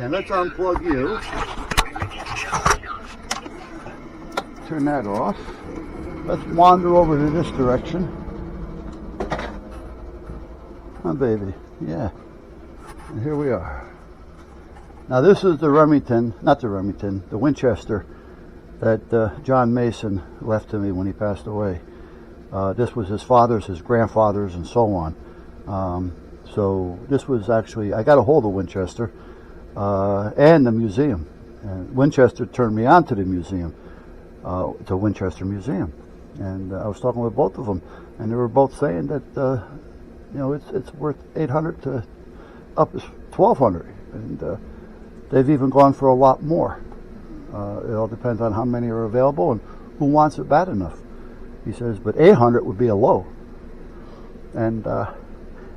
And let's unplug you. Turn that off. Let's wander over to this direction. Oh, baby. Yeah. And here we are. Now this is the the Winchester that John Mason left to me when he passed away. This was his father's, his grandfather's, and so on. So this was actually, I got a hold of Winchester and the museum. And Winchester turned me on to the museum, to Winchester Museum. And I was talking with both of them, and they were both saying that it's worth $800 to up as $1,200, and they've even gone for a lot more. It all depends on how many are available and who wants it bad enough. He says, but $800 would be a low, and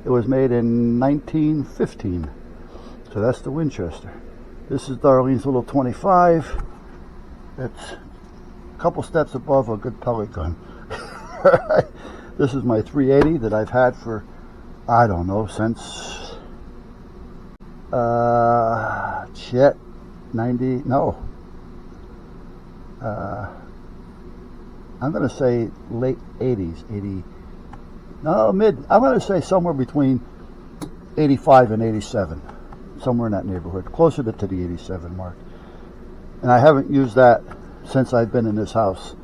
it was made in 1915. So that's the Winchester. This is Darlene's little 25. It's a couple steps above a good pellet gun. This is my 380 that I've had for, I don't know, since 90, no. I'm going to say late 80s, I'm going to say somewhere between 85 and 87, somewhere in that neighborhood, closer to the 87 mark. And I haven't used that since I've been in this house,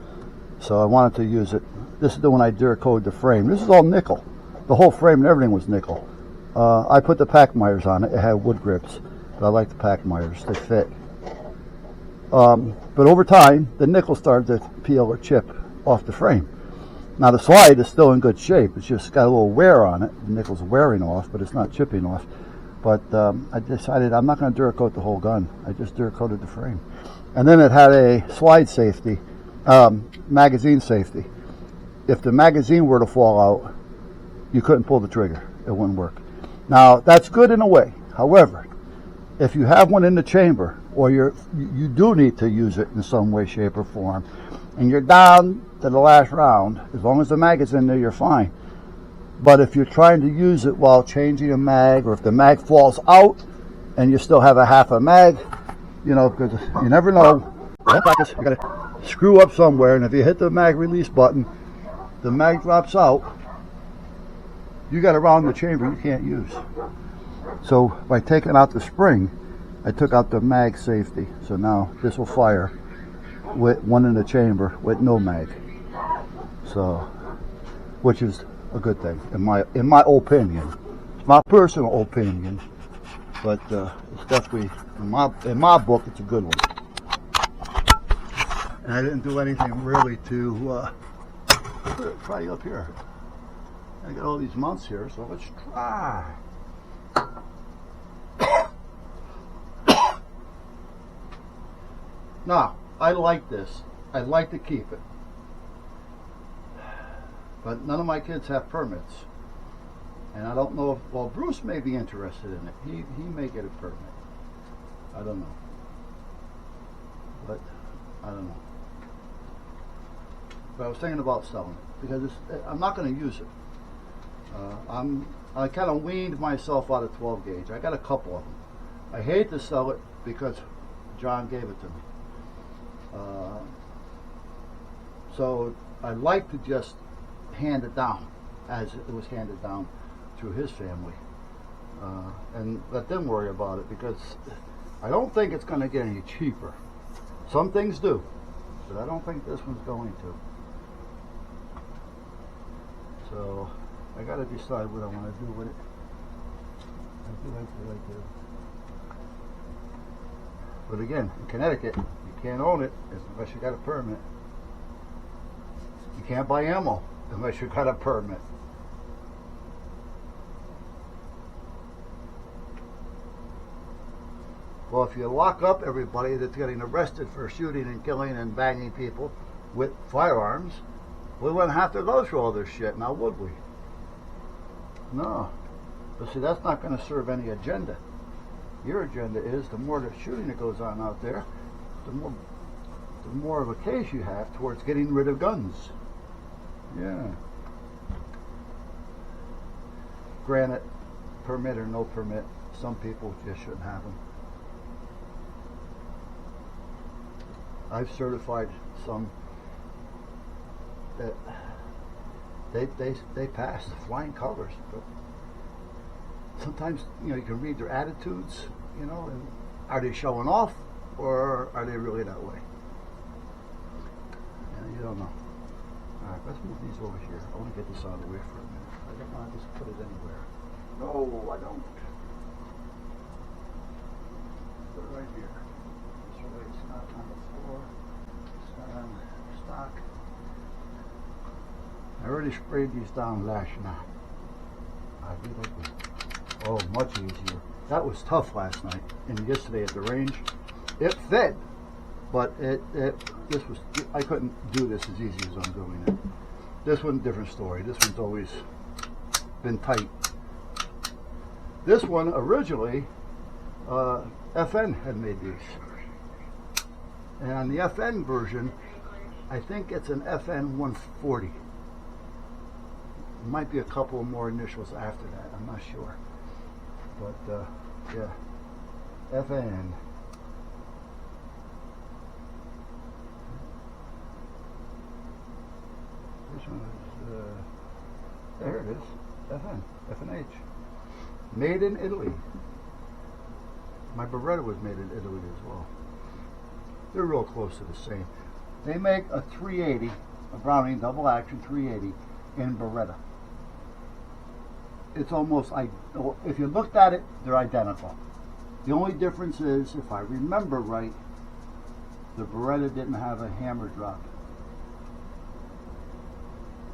so I wanted to use it. This is the one I Duracoated the frame. This is all nickel. The whole frame and everything was nickel. I put the Packmeyers on it. It had wood grips, but I like the Packmeyers. They fit. But over time, the nickel started to peel or chip off the frame. Now the slide is still in good shape. It's just got a little wear on it. The nickel's wearing off, but it's not chipping off. But I decided I'm not going to Duracoat the whole gun. I just Duracoated the frame. And then it had a slide safety, magazine safety. If the magazine were to fall out, you couldn't pull the trigger. It wouldn't work. Now, that's good in a way. However, if you have one in the chamber, or you do need to use it in some way, shape, or form, and you're down to the last round, as long as the mag is in there, you're fine. But if you're trying to use it while changing a mag, or if the mag falls out and you still have a half a mag, because you never know. You got to screw up somewhere, and if you hit the mag release button, the mag drops out. You got a round in the chamber you can't use. So by taking out the spring, I took out the mag safety. So now this will fire with one in the chamber with no mag. So, which is a good thing in my opinion. It's my personal opinion, but it's definitely in my book it's a good one. And I didn't do anything really to try up here. I got all these mounts here, so let's try. Now, I like this. I'd like to keep it. But none of my kids have permits. And I don't know if, well, Bruce may be interested in it. He may get a permit. I don't know. But, I don't know. But I was thinking about selling it, because I'm not going to use it. I kind of weaned myself out of 12 gauge. I got a couple of them. I hate to sell it because John gave it to me. So I'd like to just hand it down as it was handed down through his family, and let them worry about it, because I don't think it's going to get any cheaper. Some things do, but I don't think this one's going to. So I got to decide what I want to do with it. I do like to. But again, in Connecticut, you can't own it unless you got a permit. You can't buy ammo unless you got a permit. Well, if you lock up everybody that's getting arrested for shooting and killing and banging people with firearms, we wouldn't have to go through all this shit now, would we? No. But see, that's not going to serve any agenda. Your agenda is the more the shooting that goes on out there, the more of a case you have towards getting rid of guns. Yeah. Granted, permit or no permit, some people just shouldn't have them. I've certified some that they pass flying colors, but sometimes you can read their attitudes, and are they showing off or are they really that way? You don't know. All right, let's move these over here. I want to get this out of the way for a minute. I don't want to just put it anywhere. No, I don't. Put it right here. This way it's not on the floor. It's not on the stock. I already sprayed these down last night. Oh, much easier. That was tough last night and yesterday at the range. It fed, but I couldn't do this as easy as I'm doing it. This one's a different story. This one's always been tight. This one originally, FN had made these, and on the FN version, I think it's an FN 140. Might be a couple more initials after that. I'm not sure, but yeah, FN. This one is there. It is FN, FNH. Made in Italy. My Beretta was made in Italy as well. They're real close to the same. They make a 380, a Browning double action 380 in Beretta. It's almost, if you looked at it, they're identical. The only difference is, if I remember right, the Beretta didn't have a hammer drop.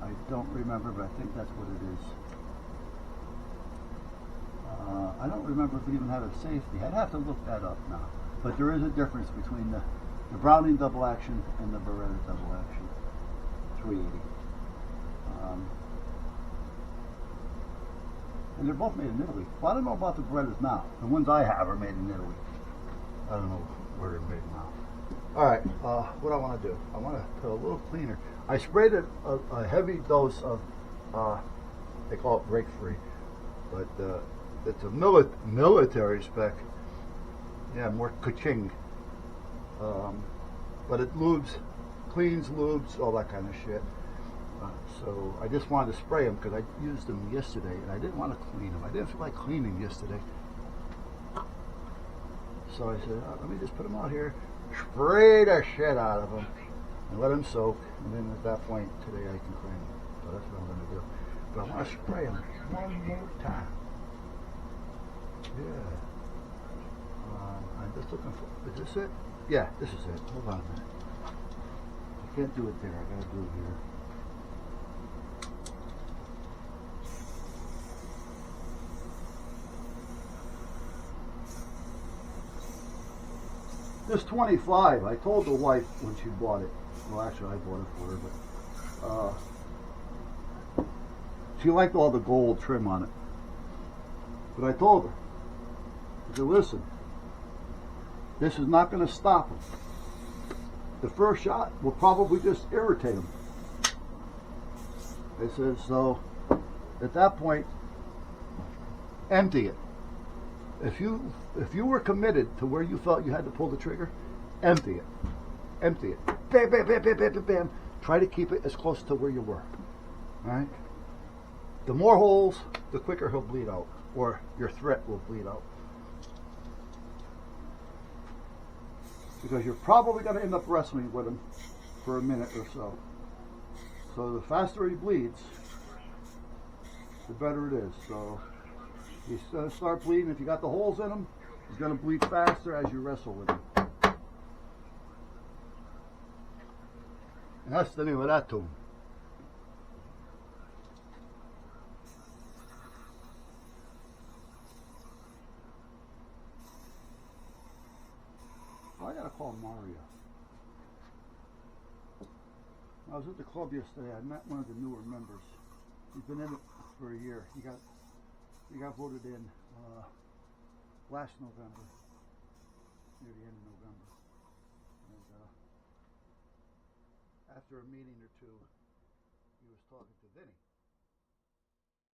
I don't remember, but I think that's what it is. I don't remember if it even had a safety. I'd have to look that up now. But there is a difference between the Browning double action and the Beretta double action 380. And they're both made in Italy. Well, I don't know about the Berettas now. The ones I have are made in Italy. I don't know where they're made now. All right, what I want to do, I want to put a little cleaner. I sprayed a heavy dose of, they call it break free, but it's a military spec. Yeah, more ka-ching. But it lubes, cleans, lubes, all that kind of shit. So I just wanted to spray them because I used them yesterday and I didn't want to clean them. I didn't feel like cleaning yesterday. So I said, let me just put them out here, spray the shit out of them, and let them soak. And then at that point today I can clean them. So that's what I'm going to do. But I want to spray them one more time. Yeah. I'm just looking for, is this it? Yeah, this is it. Hold on a minute. I can't do it there. I got to do it here. This 25, I told the wife when she bought it, well actually I bought it for her, but she liked all the gold trim on it. But I told her, I said, listen, this is not going to stop them. The first shot will probably just irritate them. I said, so at that point, empty it. If you were committed to where you felt you had to pull the trigger, empty it. Empty it. Bam, bam, bam, bam, bam, bam, bam. Try to keep it as close to where you were. Alright? The more holes, the quicker he'll bleed out. Or your threat will bleed out. Because you're probably going to end up wrestling with him for a minute or so. So the faster he bleeds, the better it is. So he's going to start bleeding. If you got the holes in him, he's going to bleed faster as you wrestle with him. And that's the name of that tune. I gotta call Mario. I was at the club yesterday. I met one of the newer members. He's been in it for a year. He got voted in last November, near the end of November. And after a meeting or two, he was talking to Vinny.